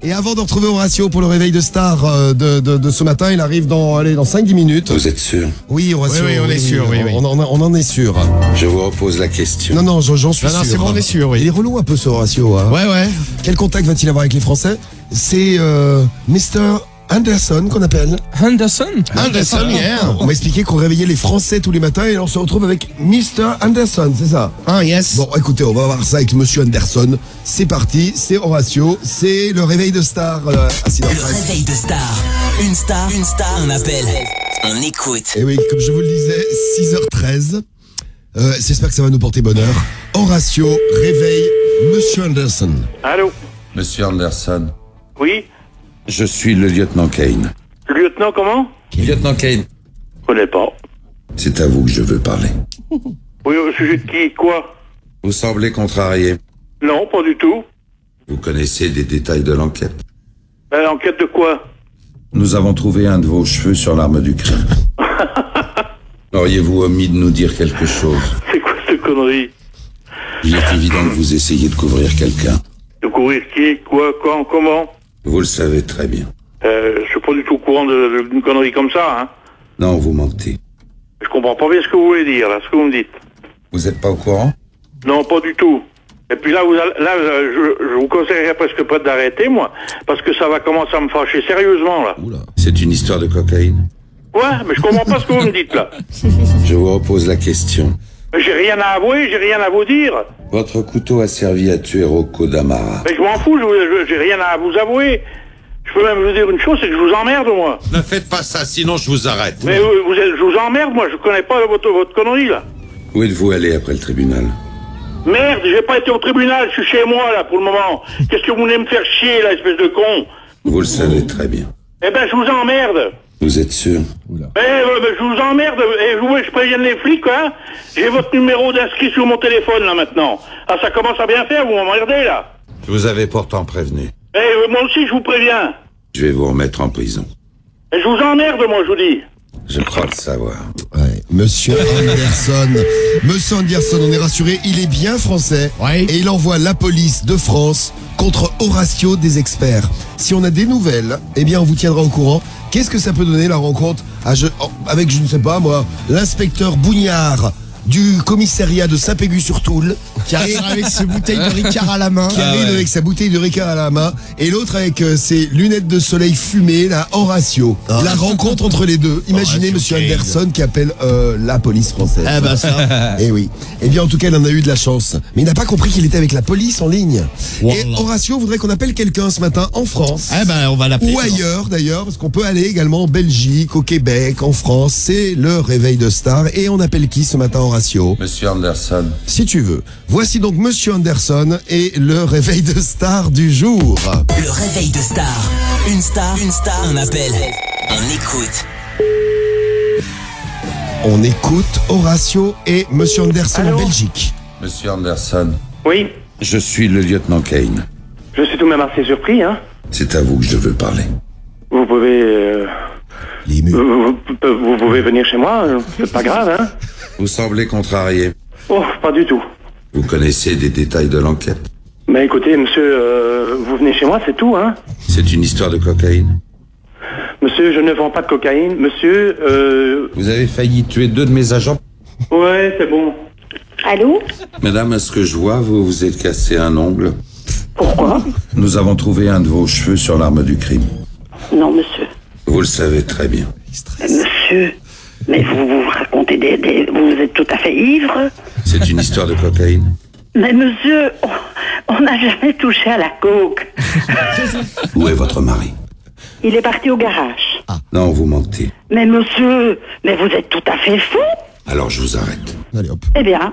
Et avant de retrouver Horatio pour le réveil de star de ce matin, il arrive dans 5-10 minutes. Vous êtes sûr? Oui, Horatio. Oui, on est sûr, oui. On en est sûr. Je vous repose la question. Non, j'en suis sûr. Non, c'est bon, on est sûr, oui. Il est relou un peu ce Horatio. Hein. Ouais. Quel contact va-t-il avoir avec les Français? C'est Mr. Anderson qu'on appelle. Anderson, yeah. On m'a expliqué qu'on réveillait les Français tous les matins et on se retrouve avec Mr. Anderson, c'est ça? Ah, yes. Bon, écoutez, on va voir ça avec Monsieur Anderson. C'est parti, c'est Horatio, c'est le réveil de star. Le réveil de star. Une star, un appel. On écoute. Et oui, comme je vous le disais, 6h13. J'espère que ça va nous porter bonheur. Horatio réveille Monsieur Anderson. Allô? Monsieur Anderson, Oui? je suis le lieutenant Kane. Lieutenant, comment? Lieutenant Kane, Je connais pas. c'est à vous que je veux parler. Oui, au sujet de qui? Quoi? Vous semblez contrarié. Non, pas du tout. Vous connaissez des détails de l'enquête. Enquête de quoi? Nous avons trouvé un de vos cheveux sur l'arme du crime. Auriez-vous omis de nous dire quelque chose? C'est quoi cette connerie? Il est évident que vous essayez de couvrir quelqu'un. De courir qui? Quoi? Quand? Comment? Vous le savez très bien. Je suis pas du tout au courant d'une connerie comme ça, hein. Non, vous mentez. Je comprends pas bien ce que vous voulez dire, là, ce que vous me dites. Vous n'êtes pas au courant? Non, pas du tout. Et puis là, je vous conseillerais presque pas d'arrêter, moi, parce que ça va commencer à me fâcher sérieusement, là. C'est une histoire de cocaïne. Ouais, mais je comprends pas ce que vous me dites, là. Je vous repose la question. J'ai rien à avouer, j'ai rien à vous dire. Votre couteau a servi à tuer Rocco Damara. Mais je m'en fous, j'ai rien à vous avouer. Je peux même vous dire une chose, c'est que je vous emmerde, moi. Ne faites pas ça, sinon je vous arrête. Mais je vous emmerde, moi, je connais pas votre connerie, là. Où êtes-vous allé après le tribunal? Merde, j'ai pas été au tribunal, je suis chez moi, là, pour le moment. Qu'est-ce que vous voulez me faire chier, là, espèce de con? Vous le savez très bien. Eh ben, je vous emmerde. Vous êtes sûr? Je vous emmerde, et vous voulez que je prévienne les flics, hein? J'ai votre numéro d'inscrit sur mon téléphone, là, maintenant. Ah, ça commence à bien faire, vous m'emmerdez, là. Je vous avais pourtant prévenu. Moi aussi, je vous préviens. Je vais vous remettre en prison. Et je vous emmerde, moi, je vous dis. Je crois le savoir. Ouais, Monsieur Anderson. Monsieur Anderson, on est rassuré, il est bien français. Ouais. Et il envoie la police de France contre Horatio des experts. Si on a des nouvelles, eh bien on vous tiendra au courant. Qu'est-ce que ça peut donner la rencontre avec, je ne sais pas moi, l'inspecteur Bougnard du commissariat de Saint-Pégu-sur-Toul, Qui arrive avec ses bouteilles de Ricard à la main. qui arrive avec sa bouteille de Ricard à la main, et l'autre avec ses lunettes de soleil fumées, là, Horatio. La rencontre entre les deux. Imaginez Horatio Monsieur Kane. Anderson qui appelle la police française. Eh ben ça. Eh oui. Eh bien, en tout cas, il en a eu de la chance. Mais il n'a pas compris qu'il était avec la police en ligne. Voilà. Et Horatio voudrait qu'on appelle quelqu'un ce matin en France. Eh ben, on va l'appeler. Ou ailleurs d'ailleurs, parce qu'on peut aller également en Belgique, au Québec, en France. C'est le réveil de star. Et on appelle qui ce matin, Horatio? Monsieur Anderson, Si tu veux. Voici donc Monsieur Anderson et le réveil de star du jour. Le réveil de star. Une star, un appel. On écoute. On écoute Horatio et Monsieur Anderson Allô? en Belgique. Monsieur Anderson, Oui, je suis le lieutenant Kane. je suis tout de même assez surpris, hein. C'est à vous que je veux parler. Vous pouvez... L'ému. vous pouvez venir chez moi, c'est pas grave, hein. Vous semblez contrarié. Oh, pas du tout. Vous connaissez des détails de l'enquête. Mais écoutez, monsieur, vous venez chez moi, c'est tout, hein. C'est une histoire de cocaïne. Monsieur, je ne vends pas de cocaïne. Monsieur, Vous avez failli tuer 2 de mes agents. ouais, c'est bon. Allô? Madame, à ce que je vois, vous vous êtes cassé un ongle. Pourquoi? Nous avons trouvé un de vos cheveux sur l'arme du crime. Non, monsieur. Vous le savez très bien. Monsieur, mais vous racontez vous êtes tout à fait ivre. C'est une histoire de cocaïne. Mais monsieur, on n'a jamais touché à la coke. Où est votre mari? Il est parti au garage. Non, vous mentez. Mais monsieur, mais vous êtes tout à fait fou. Alors je vous arrête. Allez hop. Eh bien,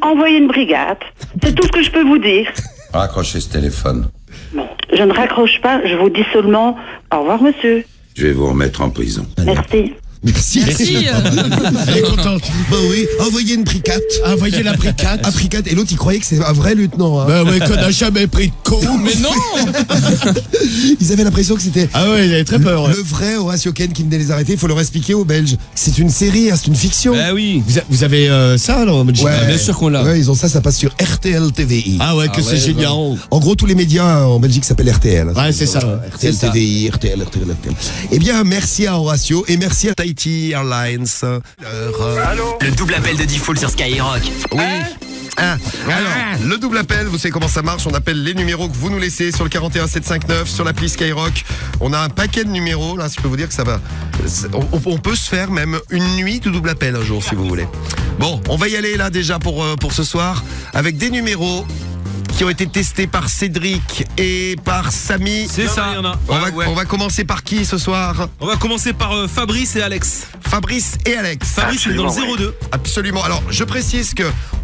envoyez une brigade. C'est tout ce que je peux vous dire. Raccrochez ce téléphone. Bon, je ne raccroche pas, je vous dis seulement au revoir, monsieur. Je vais vous remettre en prison. Merci. Merci. Elle est contente. Bah oui, envoyez une bricate. Envoyez la bricade. Un bricate. Et l'autre, il croyait que c'est un vrai lieutenant. Hein. Ben ouais, qu'on n'a jamais pris de con. Mais non. Ils avaient l'impression que c'était Ah ouais, il avait très peur. Ouais. le vrai Horatio Ken qui venait les arrêter. Il faut leur expliquer aux Belges. C'est une série, hein, c'est une fiction. Bah oui. Vous avez ça alors en Belgique? Ouais. Bien sûr qu'on l'a. Ouais, ils ont ça passe sur RTL TVI. Ah ouais, que c'est génial. En gros, tous les médias en Belgique s'appellent RTL. Ouais, c'est ça. RTL C'est ça. TVI, RTL. Eh bien, merci à Horatio et merci à Tahiti Airlines. Le double appel de Diffoul sur Skyrock. Oui. Alors, le double appel, vous savez comment ça marche. On appelle les numéros que vous nous laissez sur le 41 759, sur l'appli Skyrock. On a un paquet de numéros. Là, je peux vous dire que ça va. On peut se faire même une nuit de double appel un jour si vous voulez. Bon, on va y aller là déjà pour ce soir avec des numéros qui ont été testés par Cédric et par Samy. C'est ça. On va commencer par qui ce soir? On va commencer par Fabrice et Alex. Fabrice et Alex. Fabrice est dans le 02. Absolument. Alors, je précise que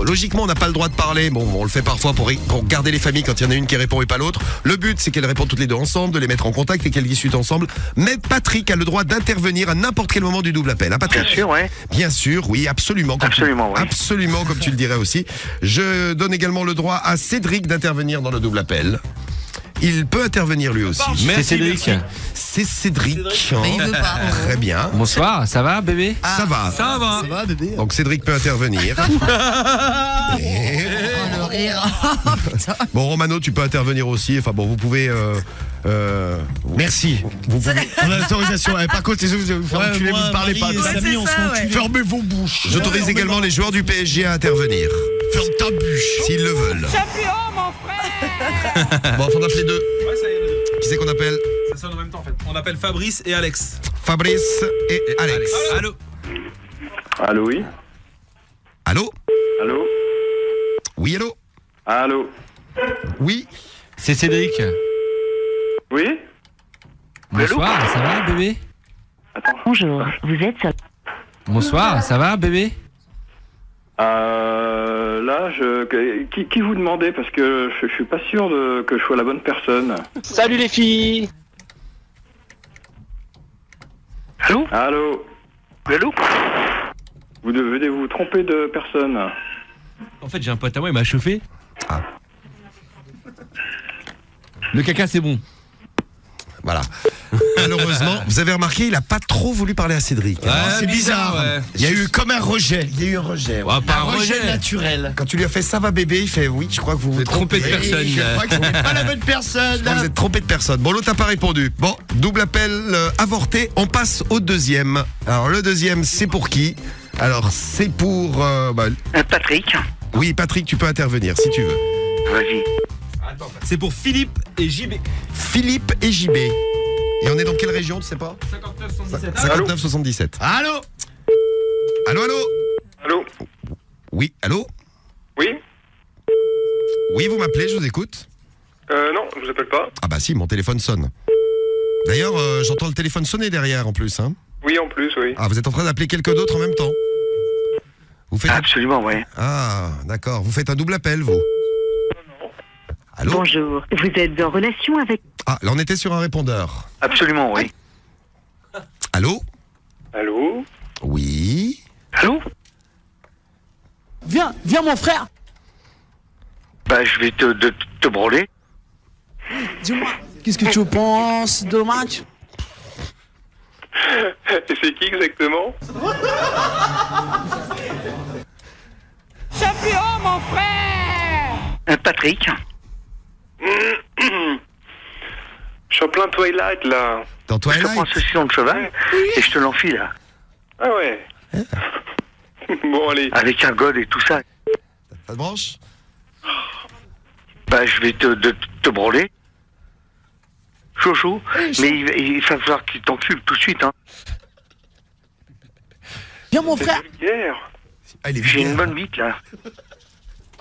logiquement, on n'a pas le droit de parler. Bon, on le fait parfois pour garder les familles quand il y en a une qui répond et pas l'autre. Le but, c'est qu'elles répondent toutes les deux ensemble, de les mettre en contact et qu'elles discutent ensemble. Mais Patrick a le droit d'intervenir à n'importe quel moment du double appel. Hein, Patrick? Bien sûr, ouais. Bien sûr, oui, absolument. Absolument, oui. Absolument, comme tu le dirais aussi. Je donne également le droit à Cédric d'intervenir dans le double appel. Il peut intervenir lui aussi. C'est Cédric. C'est Cédric. Mais il veut pas. Très bien. Bonsoir, ça va bébé? Ça va. Ça va. Ça va, bébé? Donc Cédric peut intervenir. Et- Oh, le rire. Oh, putain. Bon, Romano, tu peux intervenir aussi. Enfin bon, vous pouvez. Merci. Vous pouvez. On a l'autorisation. Par contre, les autres, vous vous enculez, vous ne parlez pas. Ouais, c'est ça, ouais. Fermez vos bouches. J'autorise également les joueurs du PSG à intervenir. Ferme ta bûche. S'ils le veulent. Champion, mon frère. Bon, faut en appeler deux. Ouais, ça y est. Qui c'est qu'on appelle? Ça sonne en même temps en fait. On appelle Fabrice et Alex. Fabrice et Alex. Allô. Allô, oui? Allô? Allô? Oui, allô? Allô? Oui. C'est Cédric. Oui? Bonsoir, ça va bébé? Bonjour, vous êtes sur... Bonsoir, ça va bébé? Là, qui vous demandez? Parce que je suis pas sûr que je sois la bonne personne. Salut les filles. Allô? Allô? Allô? Vous devez vous tromper de personne. En fait, j'ai un pote à moi, il m'a chauffé. Ah. Le caca, c'est bon. Voilà. Malheureusement, vous avez remarqué, il a pas trop voulu parler à Cédric. C'est bizarre. Ouais. Il y a eu comme un rejet. Il y a eu un rejet. ouais. Ouais, pas Un un rejet rejet. naturel. Quand tu lui as fait ça va bébé, il fait oui, je crois que vous vous trompé de trompez. personne. Je crois que vous n'êtes pas la bonne personne. Je crois que vous êtes trompé de personne. Bon, l'autre n'a pas répondu. Bon, double appel avorté. On passe au deuxième. Alors, le deuxième, c'est pour qui? Alors, c'est pour... Patrick. Oui, Patrick, tu peux intervenir si tu veux. Vas-y. C'est pour Philippe et JB. Philippe et JB. Et on est dans quelle région, tu sais pas? 59-77. 59-77. Allô? Allô, allô? Allô? Oui, allô? Oui? Oui, vous m'appelez, je vous écoute. Non, je vous appelle pas. Ah bah si, mon téléphone sonne. D'ailleurs, j'entends le téléphone sonner derrière en plus. Hein. Oui, en plus, oui. Ah, vous êtes en train d'appeler quelqu'un d'autre en même temps? Vous faites... Absolument, ouais. Ah, d'accord. Vous faites un double appel, vous? Allô? Bonjour, vous êtes en relation avec... Ah, là on était sur un répondeur. Absolument, oui. Allô? Allô? Oui? Allô? Viens mon frère. Bah, je vais te branler. Dis-moi, qu'est-ce que tu penses de match? Et c'est qui exactement? Champion, mon frère. Patrick. Je suis en plein Twilight, là. Dans Je te Twilight? prends ce sillon de cheval et je te l'enfile, là. Ah ouais. Bon, allez. Avec un god et tout ça. Ça te branche? Bah, je vais te branler. Chaud. Mais il va falloir qu'il t'encule tout de suite, hein. Viens mon frère. Vulgaire. Ah, il est J'ai vulgaire. une bonne bite, là.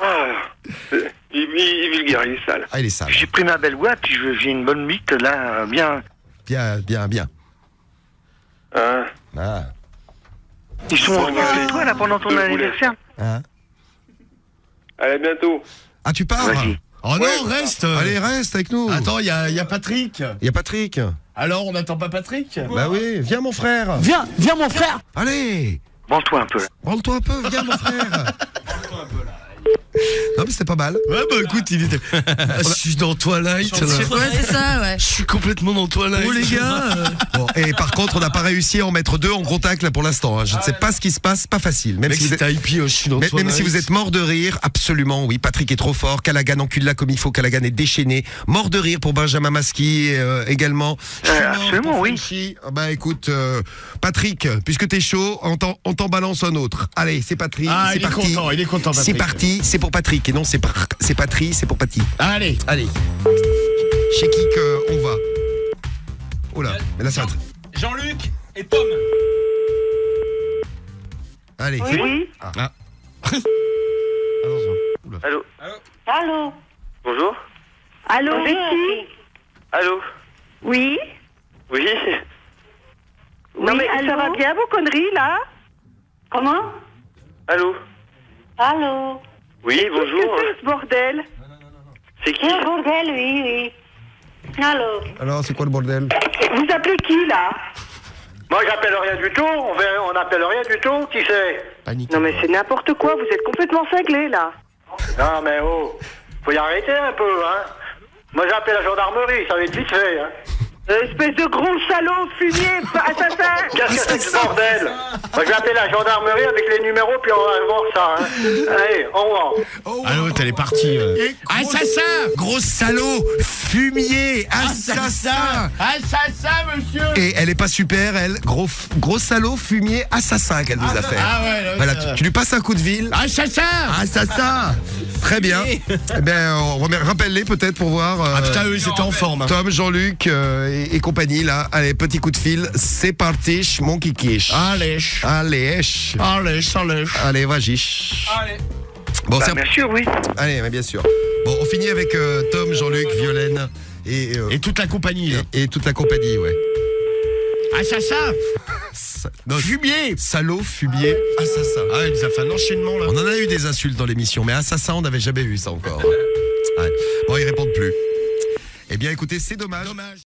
Ah. Il est vulgaire, il est sale. Ah, il est sale. J'ai pris ma belle ouate, puis j'ai une bonne bite, là, bien... Bien. Hein? Ah. Ils sont Bon, en bah, avec toi, là, pendant ton je vous anniversaire. Hein? Allez, à bientôt. Ah, tu pars? Vas-y. Oh non, Ouais. reste. Allez, reste avec nous. Attends, il y a Patrick. Il y a Patrick. Alors, on n'attend pas Patrick? Bah oui, viens mon frère. Viens mon frère. Allez, Branle-toi un peu, là. branle-toi un peu, viens mon frère. Non, mais c'était pas mal. Ouais, bah écoute, il était. Je suis dans Twilight. là. Ouais, c'est ça, ouais. Je suis complètement dans Twilight. Oh les gars Bon, et par contre, on n'a pas réussi à en mettre 2 en contact là pour l'instant. Hein. Je ne sais pas ce qui se passe, pas facile. Même Mec, si vous êtes... hippie, je suis dans Twilight. Même si vous êtes mort de rire, absolument, oui. Patrick est trop fort. Callaghan encule-la comme il faut. Callaghan est déchaîné. Mort de rire pour Benjamin Maski également. Absolument, oui. Frenchy. Bah écoute, Patrick, puisque t'es chaud, on t'en balance un autre. Allez, c'est Patrick. Ah, c'est il est parti. content, il est content, Patrick. C'est parti, c'est pour Patrick. Et non, c'est Patrick, c'est pour Patrick. Allez. Allez. Chez qui que on va? Oh là, mais là ça va être... Jean-Luc et Tom. Allez. Oui. Ah. Allô. Allô. Bonjour. Allô. Vous êtes qui? Allô. Oui. Oui. Non mais ça va bien vos conneries là? Comment? Allô. Allô. Oui, bonjour. Qu'est-ce que c'est ce bordel? C'est qui? Un bordel, oui, oui. Allô. Alors, c'est quoi le bordel? Vous appelez qui là? Moi, j'appelle rien du tout. On n'appelle rien du tout. Qui c'est? Panique. Non mais c'est n'importe quoi, vous êtes complètement cinglé là. Non, mais oh. Faut y arrêter un peu, hein. Moi, j'appelle la gendarmerie. Ça va être vite fait, hein. Espèce de gros salaud, fumier, assassin. Qu'est-ce que c'est que ce bordel? Moi, je vais appeler la gendarmerie avec les numéros, puis on va voir ça, hein. Allez, au revoir. Ah, l'autre, elle est partie. Assassin! Gros salaud, fumier, assassin. Assassin, monsieur! Et elle est pas super, elle. Gros salaud, fumier, assassin qu'elle nous a fait. Ah ouais, là, Voilà, ça- tu lui passes un coup de ville. Assassin! Assassin. Très bien. Eh ben, rappelle-les peut-être pour voir. Ah putain, eux, ils étaient en forme. Hein. Tom, Jean-Luc et compagnie là. Allez, petit coup de fil. C'est parti, mon kikiche. Allez. Allez, allez, vas-y. Allez. Bon, c'est... Bien sûr, oui. Allez, mais bien sûr. Bon, on finit avec Tom, Jean-Luc, Violaine Et toute la compagnie, là. et toute la compagnie, ouais. Assassin! Non, Fumier! salaud, fumier, assassin. Ah, il nous a fait un enchaînement, là. On en a eu des insultes dans l'émission, mais assassin, on n'avait jamais eu ça encore. Ouais. Bon, ils répondent plus. Eh bien, écoutez, c'est dommage.